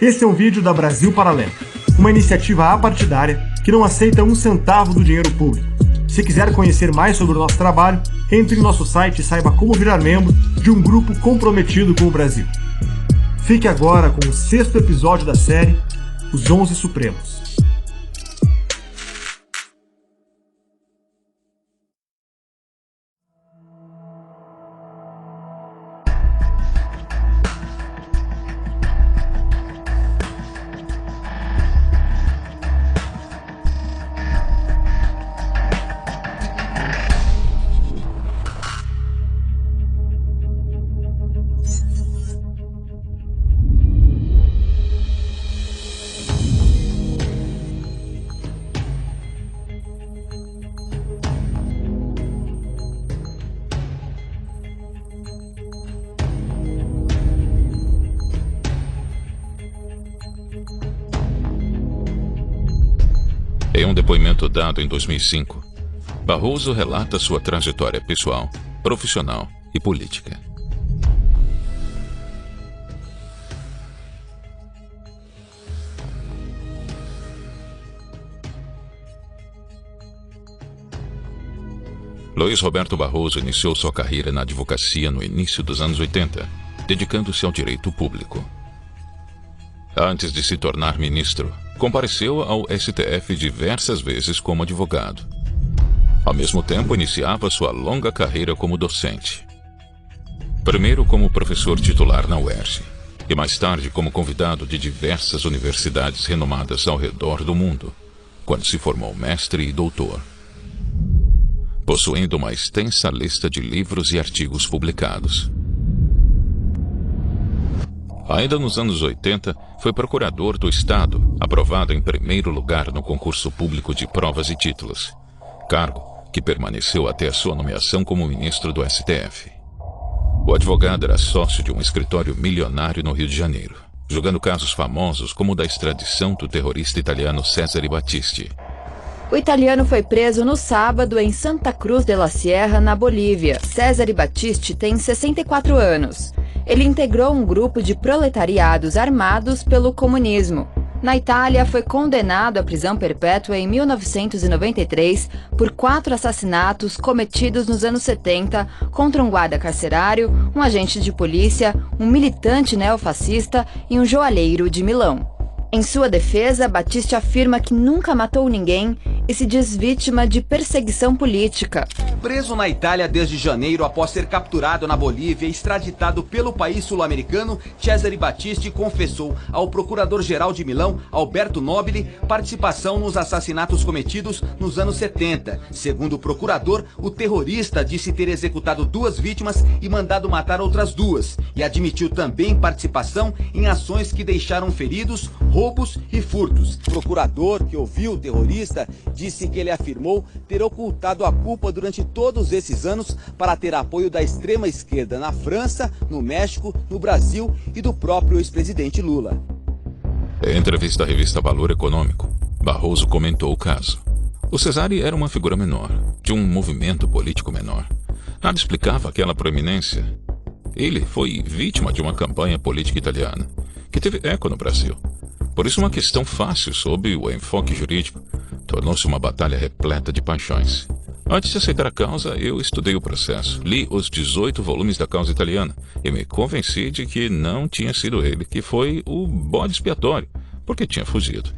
Esse é um vídeo da Brasil Paralelo, uma iniciativa apartidária que não aceita um centavo do dinheiro público. Se quiser conhecer mais sobre o nosso trabalho, entre em nosso site e saiba como virar membro de um grupo comprometido com o Brasil. Fique agora com o 6º episódio da série Os 11 Supremos. Em um depoimento dado em 2005, Barroso relata sua trajetória pessoal, profissional e política. Luiz Roberto Barroso iniciou sua carreira na advocacia no início dos anos 80, dedicando-se ao direito público. Antes de se tornar ministro, compareceu ao STF diversas vezes como advogado. Ao mesmo tempo, iniciava sua longa carreira como docente. Primeiro como professor titular na UERJ, e mais tarde como convidado de diversas universidades renomadas ao redor do mundo, quando se formou mestre e doutor. Possuindo uma extensa lista de livros e artigos publicados. Ainda nos anos 80, foi procurador do Estado, aprovado em primeiro lugar no concurso público de provas e títulos, cargo que permaneceu até a sua nomeação como ministro do STF. O advogado era sócio de um escritório milionário no Rio de Janeiro, julgando casos famosos como o da extradição do terrorista italiano Cesare Battisti. O italiano foi preso no sábado em Santa Cruz de la Sierra, na Bolívia. Cesare Battisti tem 64 anos. Ele integrou um grupo de proletariados armados pelo comunismo. Na Itália, foi condenado à prisão perpétua em 1993 por 4 assassinatos cometidos nos anos 70 contra um guarda carcerário, um agente de polícia, um militante neofascista e um joalheiro de Milão. Em sua defesa, Battisti afirma que nunca matou ninguém e se diz vítima de perseguição política. Preso na Itália desde janeiro após ser capturado na Bolívia e extraditado pelo país sul-americano, Cesare Battisti confessou ao procurador-geral de Milão, Alberto Nobile, participação nos assassinatos cometidos nos anos 70. Segundo o procurador, o terrorista disse ter executado 2 vítimas e mandado matar outras 2, e admitiu também participação em ações que deixaram feridos, roubos e furtos. O procurador, que ouviu o terrorista, disse que ele afirmou ter ocultado a culpa durante todos esses anos para ter apoio da extrema-esquerda na França, no México, no Brasil e do próprio ex-presidente Lula. Em entrevista à revista Valor Econômico, Barroso comentou o caso. O Cesare era uma figura menor, de um movimento político menor. Nada explicava aquela proeminência. Ele foi vítima de uma campanha política italiana, que teve eco no Brasil. Por isso, uma questão fácil sob o enfoque jurídico tornou-se uma batalha repleta de paixões. Antes de aceitar a causa, eu estudei o processo, li os 18 volumes da causa italiana e me convenci de que não tinha sido ele que foi o bode expiatório, porque tinha fugido.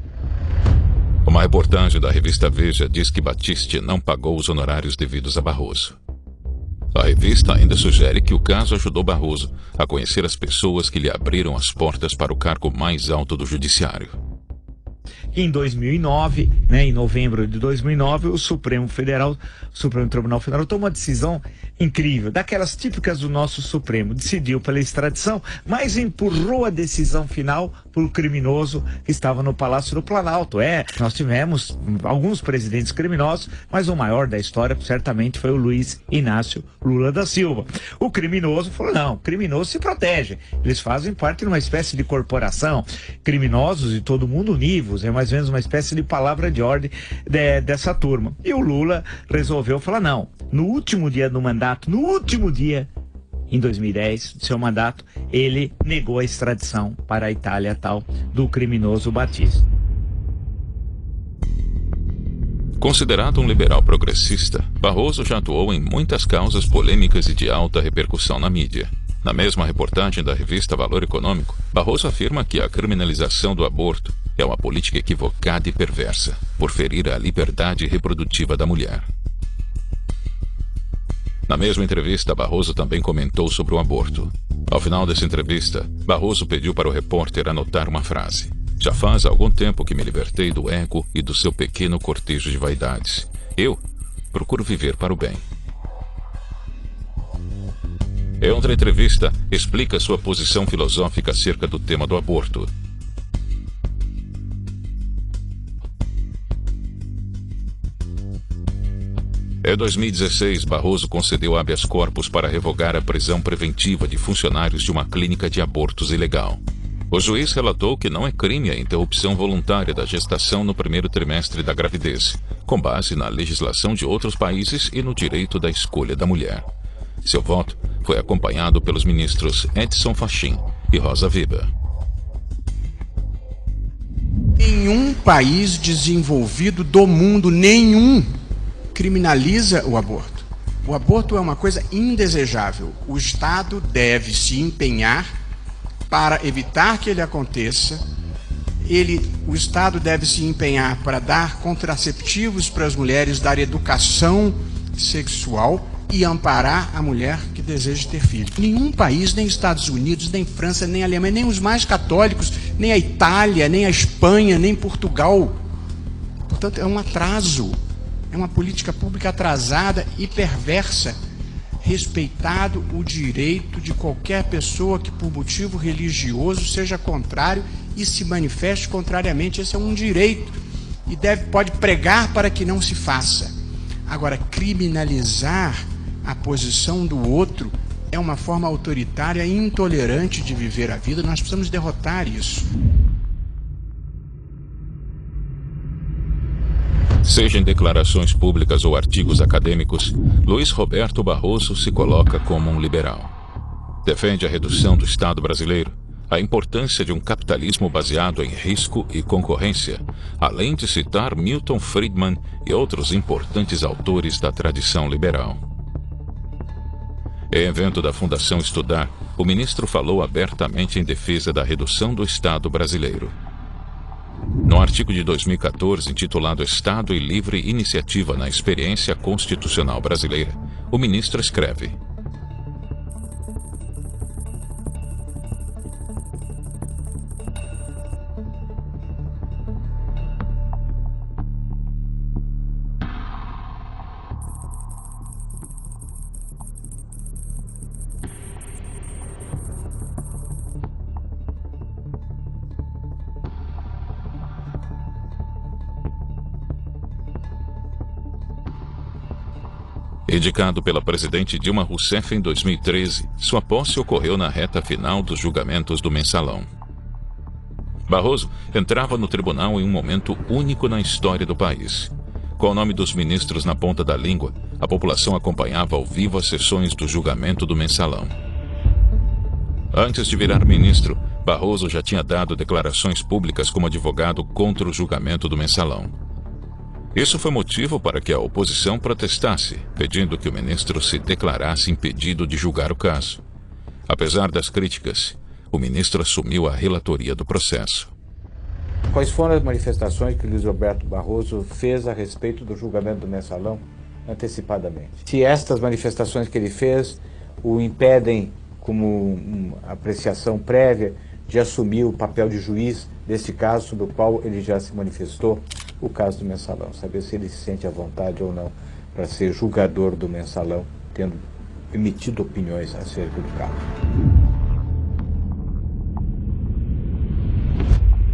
Uma reportagem da revista Veja diz que Battisti não pagou os honorários devidos a Barroso. A revista ainda sugere que o caso ajudou Barroso a conhecer as pessoas que lhe abriram as portas para o cargo mais alto do judiciário. Em 2009, em novembro de 2009, o Supremo Tribunal Federal tomou uma decisão incrível, daquelas típicas do nosso Supremo. Decidiu pela extradição, mas empurrou a decisão final para o criminoso que estava no Palácio do Planalto. Nós tivemos alguns presidentes criminosos, mas o maior da história certamente foi o Luiz Inácio Lula da Silva. O criminoso falou, não, criminoso se protege. Eles fazem parte de uma espécie de corporação. Criminosos e todo mundo univos, é mais ou menos uma espécie de palavra de ordem dessa turma. E o Lula resolveu falar, não, no último dia do mandato, no último dia, em 2010, do seu mandato, ele negou a extradição para a Itália tal do criminoso Battisti. Considerado um liberal progressista, Barroso já atuou em muitas causas polêmicas e de alta repercussão na mídia. Na mesma reportagem da revista Valor Econômico, Barroso afirma que a criminalização do aborto é uma política equivocada e perversa, por ferir a liberdade reprodutiva da mulher. Na mesma entrevista, Barroso também comentou sobre o aborto. Ao final dessa entrevista, Barroso pediu para o repórter anotar uma frase. Já faz algum tempo que me libertei do ego e do seu pequeno cortejo de vaidades. Eu procuro viver para o bem. Em outra entrevista, explica sua posição filosófica acerca do tema do aborto. Em 2016, Barroso concedeu habeas corpus para revogar a prisão preventiva de funcionários de uma clínica de abortos ilegal. O juiz relatou que não é crime a interrupção voluntária da gestação no primeiro trimestre da gravidez, com base na legislação de outros países e no direito da escolha da mulher. Seu voto foi acompanhado pelos ministros Edson Fachin e Rosa Weber. Nenhum país desenvolvido do mundo, nenhum, criminaliza o aborto. O aborto é uma coisa indesejável. O Estado deve se empenhar para evitar que ele aconteça. O Estado deve se empenhar para dar contraceptivos para as mulheres, dar educação sexual e amparar a mulher que deseja ter filho. Nenhum país, nem Estados Unidos, nem França, nem Alemanha, nem os mais católicos, nem a Itália, nem a Espanha, nem Portugal. Portanto, é um atraso. É uma política pública atrasada e perversa. Respeitado o direito de qualquer pessoa que, por motivo religioso, seja contrário e se manifeste contrariamente. Esse é um direito e pode pregar para que não se faça. Agora, criminalizar a posição do outro é uma forma autoritária e intolerante de viver a vida. Nós precisamos derrotar isso. Seja em declarações públicas ou artigos acadêmicos, Luiz Roberto Barroso se coloca como um liberal. Defende a redução do Estado brasileiro, a importância de um capitalismo baseado em risco e concorrência, além de citar Milton Friedman e outros importantes autores da tradição liberal. Em evento da Fundação Estudar, o ministro falou abertamente em defesa da redução do Estado brasileiro. No artigo de 2014, intitulado Estado e Livre Iniciativa na Experiência Constitucional Brasileira, o ministro escreve: Indicado pela presidente Dilma Rousseff em 2013, sua posse ocorreu na reta final dos julgamentos do Mensalão. Barroso entrava no tribunal em um momento único na história do país. Com o nome dos ministros na ponta da língua, a população acompanhava ao vivo as sessões do julgamento do Mensalão. Antes de virar ministro, Barroso já tinha dado declarações públicas como advogado contra o julgamento do Mensalão. Isso foi motivo para que a oposição protestasse, pedindo que o ministro se declarasse impedido de julgar o caso. Apesar das críticas, o ministro assumiu a relatoria do processo. Quais foram as manifestações que Luiz Roberto Barroso fez a respeito do julgamento do Mensalão antecipadamente? Se estas manifestações que ele fez o impedem, como apreciação prévia, de assumir o papel de juiz desse caso sobre o qual ele já se manifestou, o caso do Mensalão, saber se ele se sente à vontade ou não para ser julgador do Mensalão, tendo emitido opiniões acerca do caso.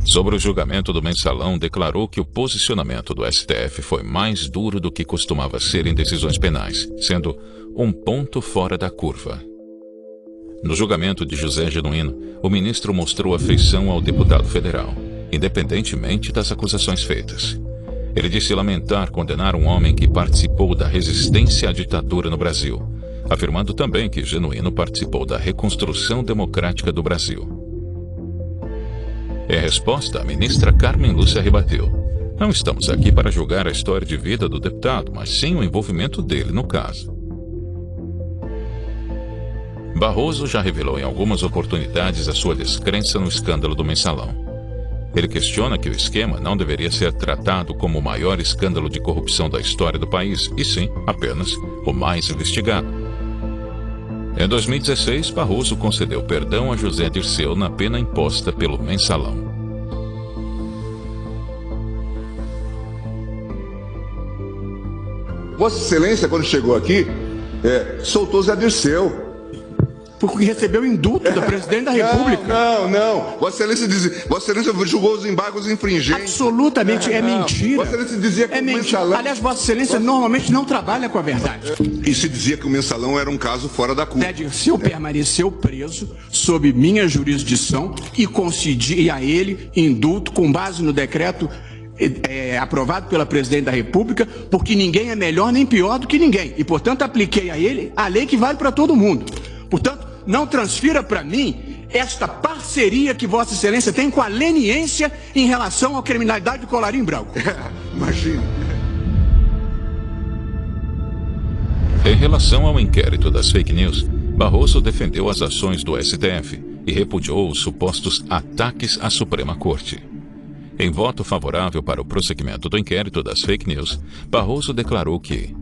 Sobre o julgamento do Mensalão, declarou que o posicionamento do STF foi mais duro do que costumava ser em decisões penais, sendo um ponto fora da curva. No julgamento de José Genuíno, o ministro mostrou afeição ao deputado federal, independentemente das acusações feitas. Ele disse lamentar condenar um homem que participou da resistência à ditadura no Brasil, afirmando também que Genuíno participou da reconstrução democrática do Brasil. Em resposta, a ministra Carmen Lúcia rebateu: não estamos aqui para julgar a história de vida do deputado, mas sim o envolvimento dele no caso. Barroso já revelou em algumas oportunidades a sua descrença no escândalo do Mensalão. Ele questiona que o esquema não deveria ser tratado como o maior escândalo de corrupção da história do país, e sim apenas o mais investigado. Em 2016, Barroso concedeu perdão a José Dirceu na pena imposta pelo Mensalão. Vossa Excelência, quando chegou aqui, soltou Zé Dirceu. Porque recebeu indulto do presidente da República. Não. Vossa Excelência julgou os embargos infringentes. Absolutamente, é mentira. Vossa Excelência dizia que é o mentira. Mensalão... Aliás, Vossa Excelência normalmente não trabalha com a verdade. E se dizia que o Mensalão era um caso fora da curva. Zé Dirceu permaneceu preso sob minha jurisdição e concedi a ele indulto com base no decreto aprovado pela Presidente da República, porque ninguém é melhor nem pior do que ninguém. E, portanto, apliquei a ele a lei que vale para todo mundo. Portanto, não transfira para mim esta parceria que Vossa Excelência tem com a leniência em relação à criminalidade do colarinho branco. Imagina. Em relação ao inquérito das fake news, Barroso defendeu as ações do STF e repudiou os supostos ataques à Suprema Corte. Em voto favorável para o prosseguimento do inquérito das fake news, Barroso declarou que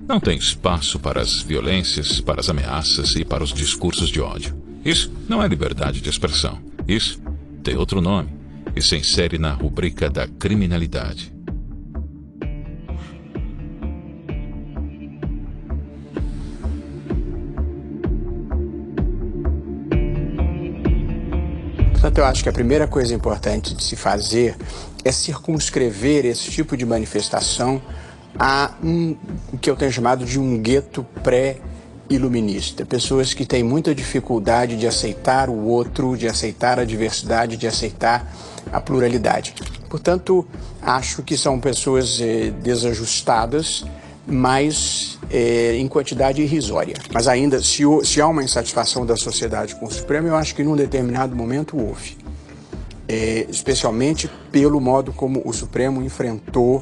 não tem espaço para as violências, para as ameaças e para os discursos de ódio. Isso não é liberdade de expressão. Isso tem outro nome e se insere na rubrica da criminalidade. Portanto, eu acho que a primeira coisa importante de se fazer é circunscrever esse tipo de manifestação a o que eu tenho chamado de um gueto pré-iluminista. Pessoas que têm muita dificuldade de aceitar o outro, de aceitar a diversidade, de aceitar a pluralidade. Portanto, acho que são pessoas desajustadas, mas em quantidade irrisória. Mas ainda, se há uma insatisfação da sociedade com o Supremo, eu acho que num determinado momento houve. Especialmente pelo modo como o Supremo enfrentou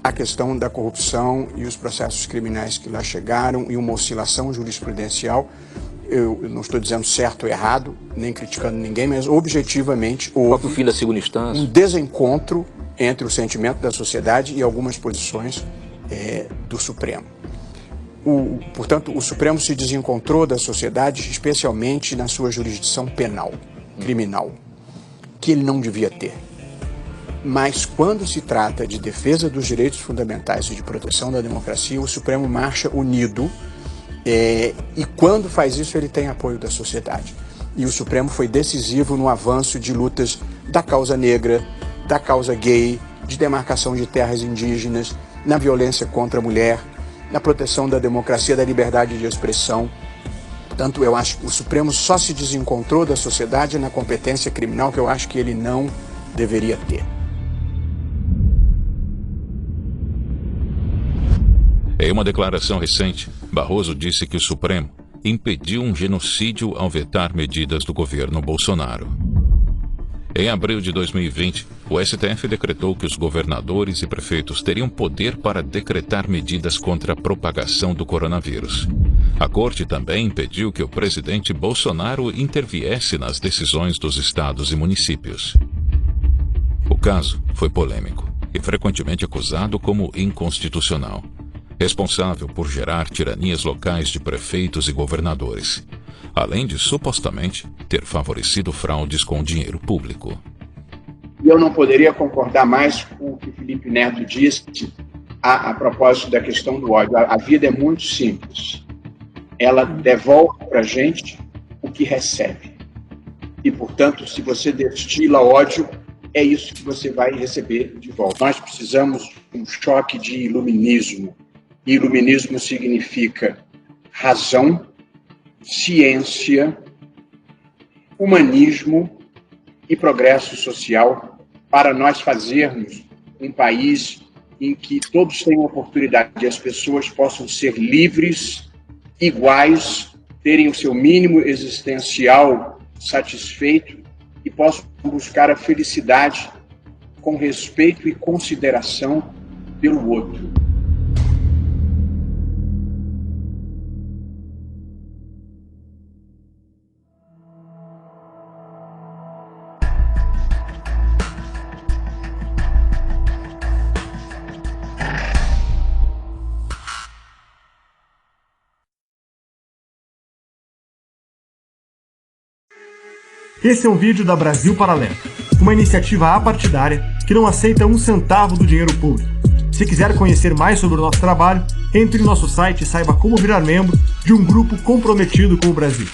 a questão da corrupção e os processos criminais que lá chegaram e uma oscilação jurisprudencial. Eu não estou dizendo certo ou errado, nem criticando ninguém, mas objetivamente houve fim da segunda instância, um desencontro entre o sentimento da sociedade e algumas posições do Supremo. Portanto, o Supremo se desencontrou da sociedade, especialmente na sua jurisdição penal, criminal, que ele não devia ter. Mas quando se trata de defesa dos direitos fundamentais e de proteção da democracia, o Supremo marcha unido e quando faz isso ele tem apoio da sociedade. E o Supremo foi decisivo no avanço de lutas da causa negra, da causa gay, de demarcação de terras indígenas, na violência contra a mulher, na proteção da democracia, da liberdade de expressão. Portanto, eu acho que o Supremo só se desencontrou da sociedade na competência criminal que eu acho que ele não deveria ter. Em uma declaração recente, Barroso disse que o Supremo impediu um genocídio ao vetar medidas do governo Bolsonaro. Em abril de 2020, o STF decretou que os governadores e prefeitos teriam poder para decretar medidas contra a propagação do coronavírus. A Corte também impediu que o presidente Bolsonaro interviesse nas decisões dos estados e municípios. O caso foi polêmico e frequentemente acusado como inconstitucional, responsável por gerar tiranias locais de prefeitos e governadores, além de, supostamente, ter favorecido fraudes com dinheiro público. Eu não poderia concordar mais com o que o Felipe Neto disse a propósito da questão do ódio. A vida é muito simples. Ela devolve para a gente o que recebe. E, portanto, se você destila ódio, é isso que você vai receber de volta. Nós precisamos de um choque de iluminismo. Iluminismo significa razão, ciência, humanismo e progresso social para nós fazermos um país em que todos tenham oportunidade e as pessoas possam ser livres iguais, terem o seu mínimo existencial satisfeito e possam buscar a felicidade com respeito e consideração pelo outro. Esse é um vídeo da Brasil Paralelo, uma iniciativa apartidária que não aceita um centavo do dinheiro público. Se quiser conhecer mais sobre o nosso trabalho, entre em nosso site e saiba como virar membro de um grupo comprometido com o Brasil.